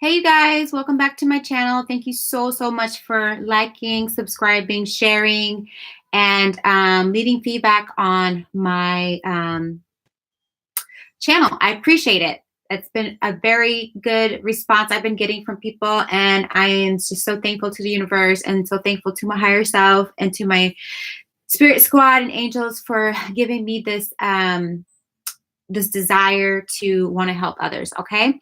Hey you guys, welcome back to my channel. Thank you so much for liking, subscribing, sharing, and leaving feedback on my channel. I appreciate it. It's been a very good response I've been getting from people, and I am just so thankful to the universe and so thankful to my higher self and to my spirit squad and angels for giving me this desire to want to help others. Okay.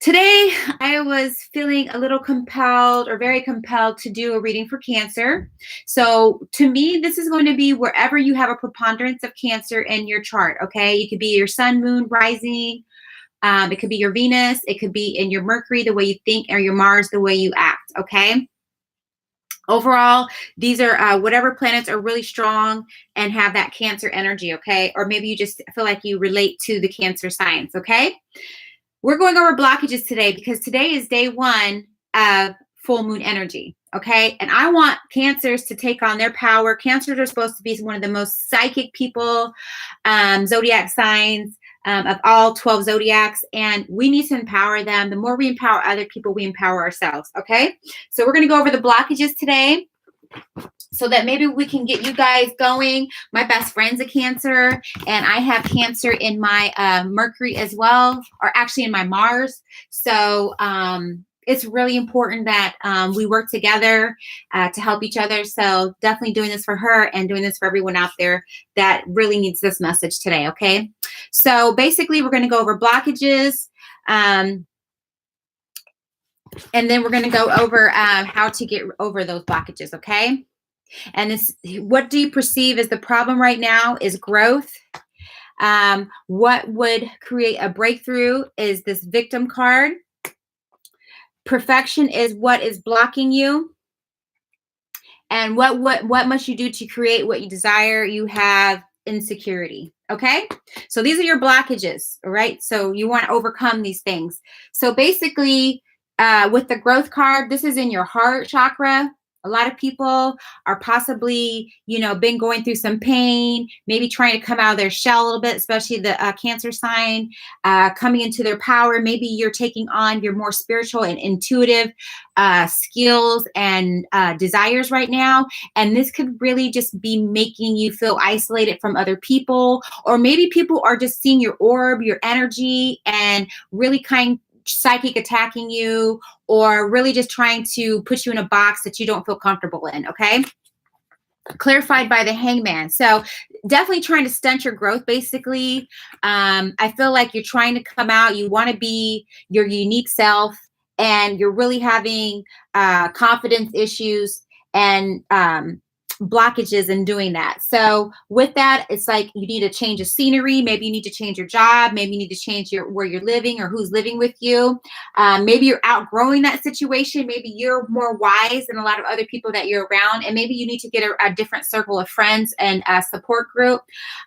Today, I was feeling a little compelled or very compelled to do a reading for Cancer. So, to me, this is going to be wherever you have a preponderance of Cancer in your chart. Okay. It could be your sun, moon, rising. It could be your Venus. It could be in your Mercury, the way you think, or your Mars, the way you act. Okay. Overall, these are whatever planets are really strong and have that Cancer energy. Okay. Or maybe you just feel like you relate to the Cancer signs. Okay. We're going over blockages today because today is day one of full moon energy. Okay. And I want Cancers to take on their power. Cancers are supposed to be one of the most psychic people, zodiac signs of all 12 zodiacs. And we need to empower them. The more we empower other people, we empower ourselves. Okay. So we're going to go over the blockages today, so that maybe we can get you guys going. My best friend's a Cancer, and I have Cancer in my Mercury as well, or actually in my Mars. So it's really important that we work together to help each other. So definitely doing this for her and doing this for everyone out there that really needs this message today, okay? So basically, we're going to go over blockages, and then we're going to go over how to get over those blockages, okay? And this, what do you perceive as the problem right now is growth. What would create a breakthrough is this victim card. Perfection is what is blocking you. And what must you do to create what you desire? You have insecurity. Okay. So these are your blockages. All right. So you want to overcome these things. So basically, with the growth card, this is in your heart chakra. A lot of people are possibly, been going through some pain, maybe trying to come out of their shell a little bit, especially the Cancer sign, coming into their power. Maybe you're taking on your more spiritual and intuitive skills and desires right now. And this could really just be making you feel isolated from other people, or maybe people are just seeing your orb, your energy, and really psychic attacking you, or really just trying to put you in a box that you don't feel comfortable in. Okay. Clarified by the Hangman. So definitely trying to stunt your growth. Basically, I feel like you're trying to come out. You want to be your unique self, and you're really having confidence issues and blockages in doing that. So with that, it's like you need to change of scenery. Maybe you need to change your job. Maybe you need to change where you're living or who's living with you. Maybe you're outgrowing that situation. Maybe you're more wise than a lot of other people that you're around. And maybe you need to get a different circle of friends and a support group.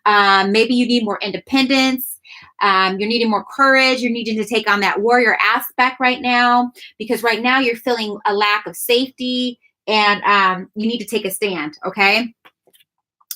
Maybe you need more independence. You're needing more courage. You're needing to take on that warrior aspect right now, because right now you're feeling a lack of safety, and you need to take a stand. Okay.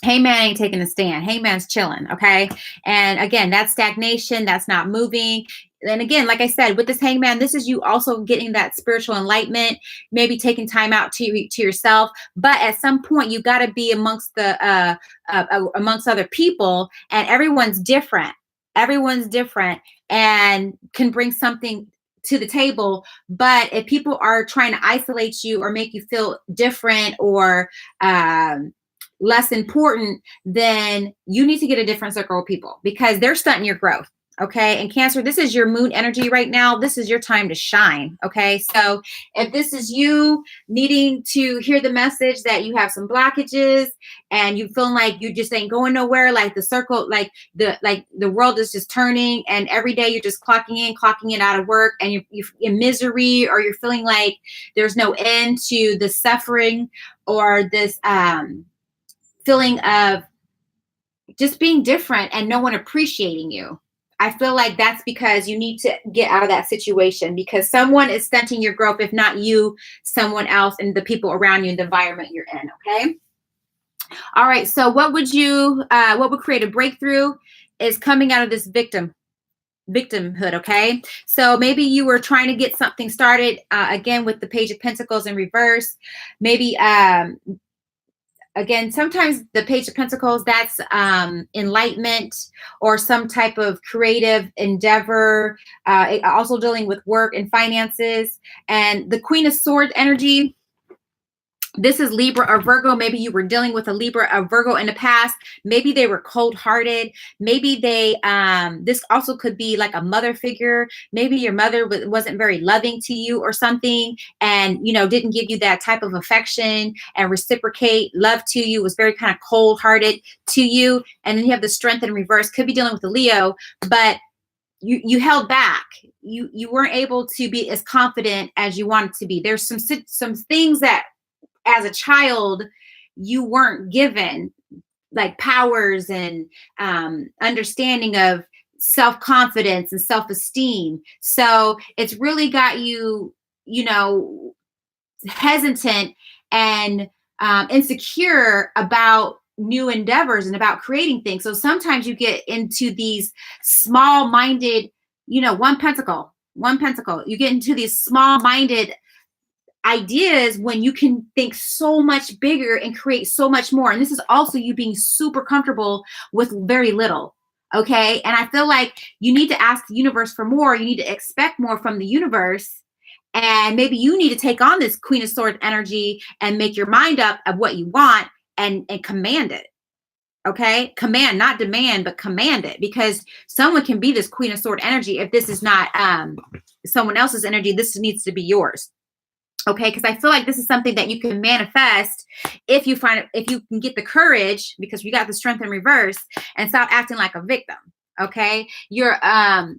Hangman ain't taking a stand. Hangman's chilling. Okay. And again, that's stagnation. That's not moving. And again, like I said, with this Hangman, this is you also getting that spiritual enlightenment, maybe taking time out to yourself. But at some point, you got to be amongst amongst other people, and everyone's different. Everyone's different and can bring something to the table. But if people are trying to isolate you or make you feel different or less important, then you need to get a different circle of people, because they're stunting your growth. Okay. And Cancer, this is your moon energy right now. This is your time to shine. Okay. So if this is you needing to hear the message that you have some blockages and you feeling like you just ain't going nowhere, like the circle, like the world is just turning, and every day you're just clocking in out of work, and you're in misery, or you're feeling like there's no end to the suffering, or this feeling of just being different and no one appreciating you. I feel like that's because you need to get out of that situation, because someone is stunting your growth. If not you, someone else, and the people around you, and the environment you're in. Okay. All right. So what would create a breakthrough is coming out of this victim victimhood. Okay. So maybe you were trying to get something started, again, with the Page of Pentacles in reverse. Maybe, again, sometimes the Page of Pentacles, that's enlightenment or some type of creative endeavor, also dealing with work and finances. And the Queen of Swords energy, this is Libra or Virgo. Maybe you were dealing with a Libra or Virgo in the past. Maybe they were cold-hearted. Maybe they, this also could be like a mother figure. Maybe your mother wasn't very loving to you or something, and, you know, didn't give you that type of affection and reciprocate love to you, was very kind of cold-hearted to you. And then you have the Strength in reverse. Could be dealing with a Leo, but you held back. You weren't able to be as confident as you wanted to be. There's some things that as a child you weren't given, like powers and understanding of self-confidence and self-esteem. So it's really got you, you know, hesitant and insecure about new endeavors and about creating things. So sometimes you get into these small-minded, you know, one pentacle, you get into these small-minded ideas when you can think so much bigger and create so much more. And this is also you being super comfortable with very little. Okay. And I feel like you need to ask the universe for more. You need to expect more from the universe. And maybe you need to take on this Queen of Swords energy and make your mind up of what you want and command it. Okay. Command, not demand, but command it, because someone can be this Queen of Swords energy. If this is not someone else's energy, this needs to be yours. Okay, because I feel like this is something that you can manifest if you can get the courage, because you got the Strength in reverse, and stop acting like a victim. Okay, you're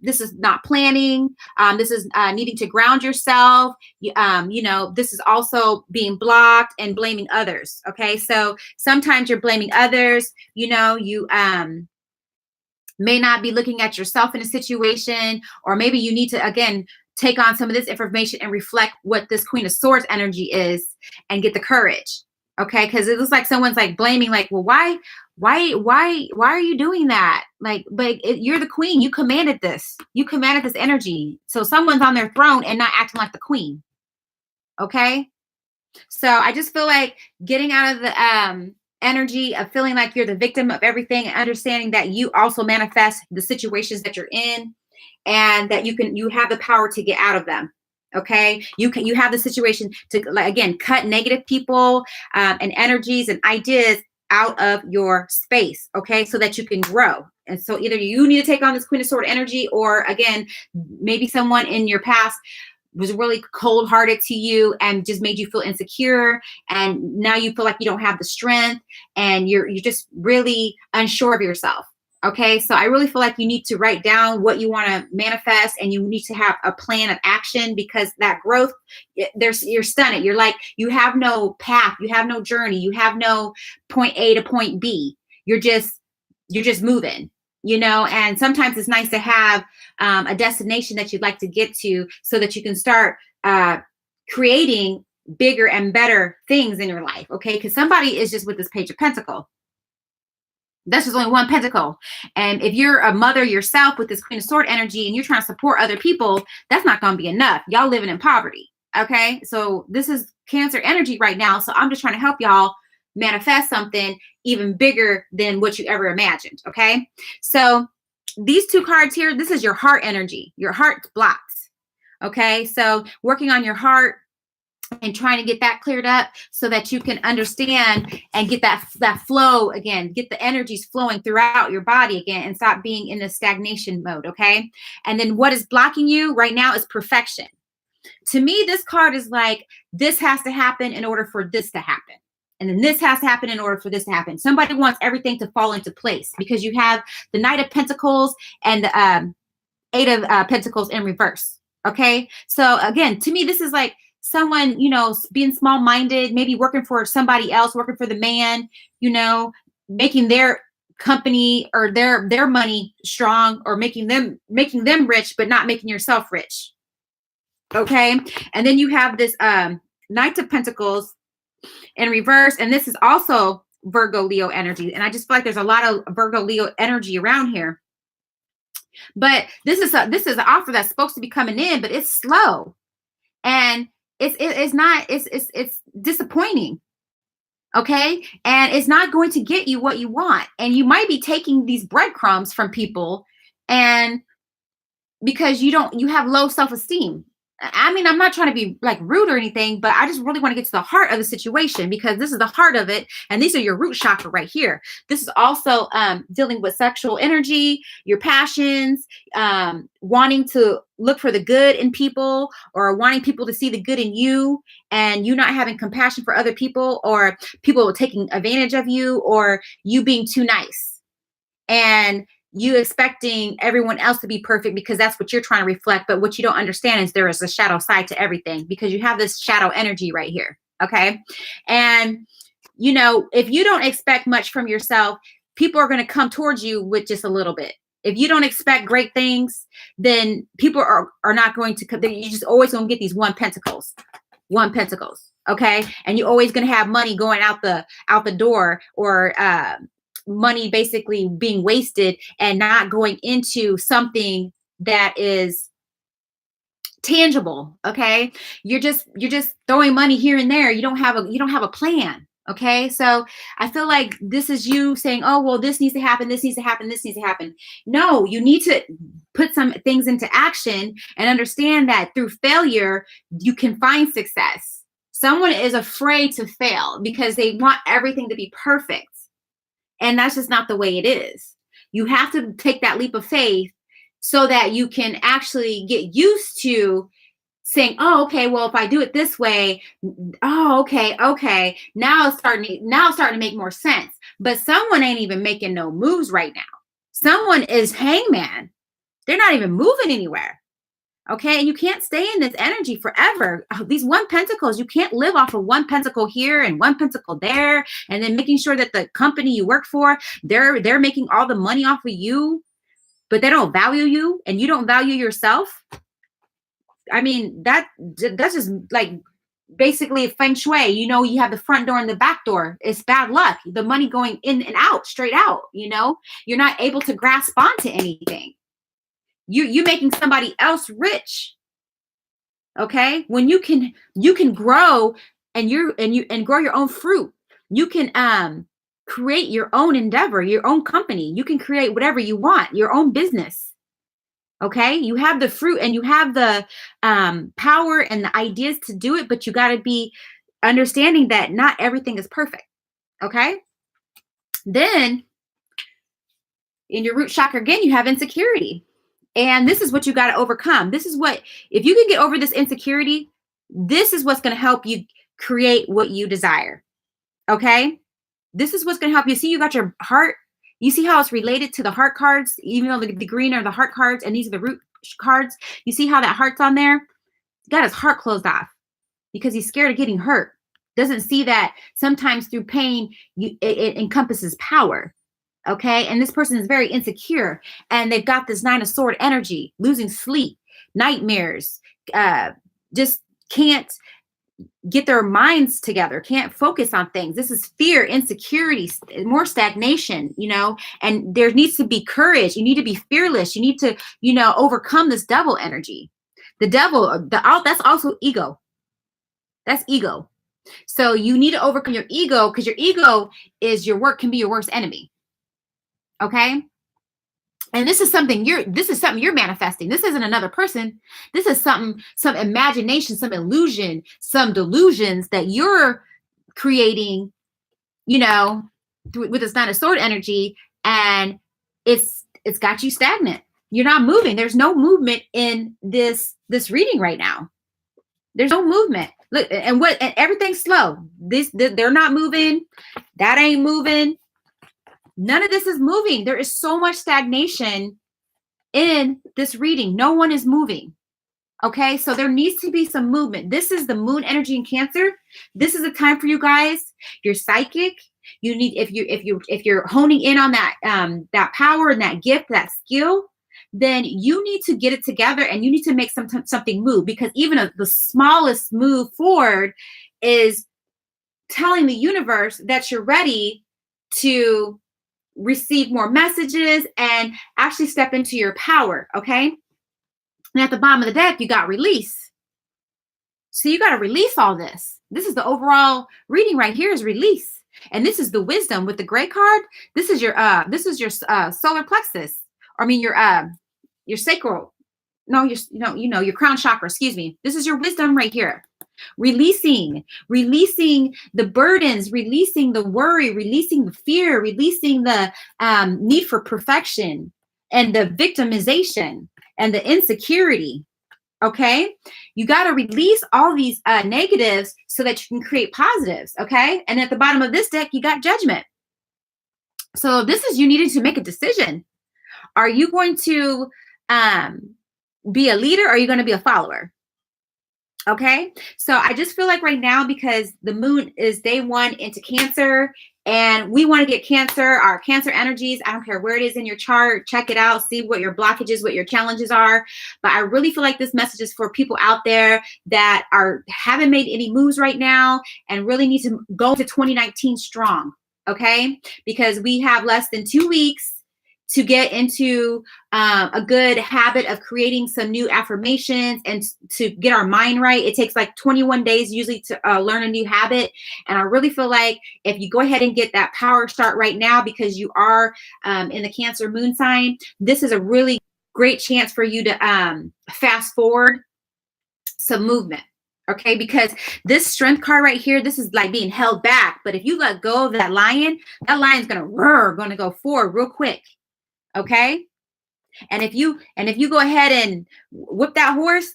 this is not planning. This is needing to ground yourself. You know, this is also being blocked and blaming others. Okay, so sometimes you're blaming others. You know, you may not be looking at yourself in a situation, or maybe you need to, again, take on some of this information and reflect what this Queen of Swords energy is and get the courage. Okay. Because it looks like someone's like blaming, like, well, why are you doing that? Like, but you're the queen. You commanded this. You commanded this energy. So someone's on their throne and not acting like the queen. Okay. So I just feel like getting out of the energy of feeling like you're the victim of everything, and understanding that you also manifest the situations that you're in, and that you have the power to get out of them. Okay, you have the situation to, like, again, cut negative people and energies and ideas out of your space. Okay, so that you can grow. And so either you need to take on this Queen of Swords energy, or again, maybe someone in your past was really cold-hearted to you and just made you feel insecure, and now you feel like you don't have the strength, and you're just really unsure of yourself. Okay, so I really feel like you need to write down what you want to manifest, and you need to have a plan of action, because that growth, you're stunted. You're like, you have no path, you have no journey, you have no point A to point B. You're just moving, you know. And sometimes it's nice to have a destination that you'd like to get to, so that you can start creating bigger and better things in your life. Okay, because somebody is just with this Page of Pentacles. That's just only one pentacle. And if you're a mother yourself with this Queen of Swords energy and you're trying to support other people, that's not going to be enough. Y'all living in poverty. Okay. So this is Cancer energy right now. So I'm just trying to help y'all manifest something even bigger than what you ever imagined. Okay. So these two cards here, this is your heart energy. Your heart blocks. Okay. So working on your heart and trying to get that cleared up, so that you can understand and get that flow again, get the energies flowing throughout your body again, and stop being in the stagnation mode. Okay. And then what is blocking you right now is perfection. To me, this card is like, this has to happen in order for this to happen. And then this has to happen in order for this to happen. Somebody wants everything to fall into place, because you have the Knight of Pentacles and the Eight of Pentacles in reverse. Okay. So again, to me, this is like someone, you know, being small-minded, maybe working for somebody else, working for the man, you know, making their company or their money strong, or making them rich, but not making yourself rich. Okay. And then you have this Knight of Pentacles in reverse, and this is also Virgo Leo energy. And I just feel like there's a lot of Virgo Leo energy around here. But this is an offer that's supposed to be coming in, but it's slow, and it's disappointing. Okay, and it's not going to get you what you want, and you might be taking these breadcrumbs from people, and because you have low self-esteem. I mean, I'm not trying to be like rude or anything, but I just really want to get to the heart of the situation, because this is the heart of it. And these are your root chakra right here. This is also dealing with sexual energy, your passions, wanting to look for the good in people, or wanting people to see the good in you, and you not having compassion for other people, or people taking advantage of you, or you being too nice. And you expecting everyone else to be perfect because that's what you're trying to reflect. But what you don't understand is there is a shadow side to everything, because you have this shadow energy right here. Okay. And, if you don't expect much from yourself, people are going to come towards you with just a little bit. If you don't expect great things, then people are not going to come. You're just always going to get these one pentacles. Okay. And you're always going to have money going out the door, or, money basically being wasted and not going into something that is tangible. Okay. You're just throwing money here and there. You don't have a plan. Okay. So I feel like this is you saying, oh, well, this needs to happen. This needs to happen. This needs to happen. No, you need to put some things into action and understand that through failure, you can find success. Someone is afraid to fail because they want everything to be perfect. And that's just not the way it is. You have to take that leap of faith so that you can actually get used to saying, oh, okay, well, if I do it this way, oh, okay. Now it's starting to make more sense. But someone ain't even making no moves right now. Someone is hangman. They're not even moving anywhere. Okay. And you can't stay in this energy forever. These one pentacles, you can't live off of one pentacle here and one pentacle there. And then making sure that the company you work for, they're making all the money off of you, but they don't value you and you don't value yourself. I mean, that's just like basically feng shui. You have the front door and the back door. It's bad luck. The money going in and out, straight out, you're not able to grasp onto anything. You making somebody else rich. Okay. When you can grow and grow your own fruit. You can create your own endeavor, your own company. You can create whatever you want, your own business. Okay. You have the fruit and you have the power and the ideas to do it, but you got to be understanding that not everything is perfect. Okay. Then in your root chakra, again, you have insecurity. And this is what you got to overcome. This is what, if you can get over this insecurity, this is what's going to help you create what you desire. Okay. This is what's going to help you. See, you got your heart. You see how it's related to the heart cards, even though the green are the heart cards and these are the root cards. You see how that heart's on there? He got his heart closed off because he's scared of getting hurt. Doesn't see that sometimes through pain, it encompasses power. Okay. And this person is very insecure and they've got this 9 of Swords energy, losing sleep, nightmares, just can't get their minds together, can't focus on things. This is fear, insecurity, more stagnation, and there needs to be courage. You need to be fearless. You need to, overcome this devil energy. The devil, that's also ego. That's ego. So you need to overcome your ego, because your ego can be your worst enemy. Okay. And this is something you're manifesting. This isn't another person. This is some imagination, some illusion, some delusions that you're creating, with this 9 of Swords energy. And it's got you stagnant. You're not moving. There's no movement in this reading right now. There's no movement. Look, and everything's slow. They're not moving. That ain't moving. None of this is moving. There is so much stagnation in this reading. No one is moving. Okay, so there needs to be some movement. This is the moon energy in Cancer. This is a time for you guys. You're psychic. You need, if you're honing in on that power and that gift, that skill, then you need to get it together and you need to make something move, because even the smallest move forward is telling the universe that you're ready to receive more messages and actually step into your power, okay? And at the bottom of the deck, you got release. So you got to release all this. This is the overall reading right here is release. And this is the wisdom with the gray card. This is your solar plexus. Or I mean your sacral. No, your crown chakra, excuse me. This is your wisdom right here. Releasing the burdens, releasing the worry, releasing the fear, releasing the need for perfection and the victimization and the insecurity. Okay, you got to release all these negatives so that you can create positives. Okay, and at the bottom of this deck, you got judgment. So this is you needing to make a decision. Are you going to be a leader or are you going to be a follower? Okay, so I just feel like right now, because the moon is day 1 into Cancer, and we want to get our Cancer energies. I don't care where it is in your chart. Check it out. See what your blockages, what your challenges are. But I really feel like this message is for people out there that haven't made any moves right now and really need to go to 2019 strong. Okay, because we have less than 2 weeks to get into a good habit of creating some new affirmations and to get our mind right. It takes like 21 days usually to learn a new habit. And I really feel like if you go ahead and get that power start right now, because you are in the Cancer moon sign, this is a really great chance for you to fast forward some movement. Okay, because this Strength card right here, this is like being held back. But if you let go of that lion's gonna go forward real quick. Okay. And if you go ahead and whip that horse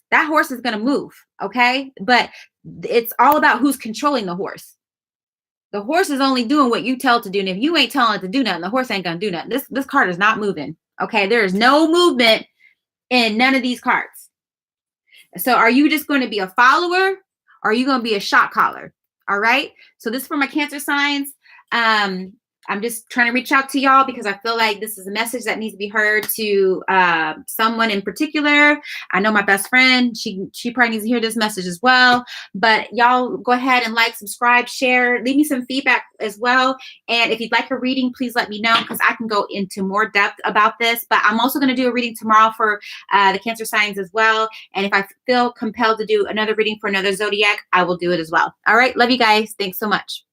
is going to move. Okay. But it's all about who's controlling the horse. The horse is only doing what you tell it to do. And if you ain't telling it to do nothing, the horse ain't going to do nothing. This card is not moving. Okay. There is no movement in none of these cards. So are you just going to be a follower or are you going to be a shot caller? All right. So this is for my Cancer signs. I'm just trying to reach out to y'all because I feel like this is a message that needs to be heard to someone in particular. I know my best friend, she probably needs to hear this message as well. But y'all go ahead and like, subscribe, share, leave me some feedback as well. And if you'd like a reading, please let me know because I can go into more depth about this. But I'm also going to do a reading tomorrow for the Cancer signs as well. And if I feel compelled to do another reading for another zodiac, I will do it as well. All right. Love you guys. Thanks so much.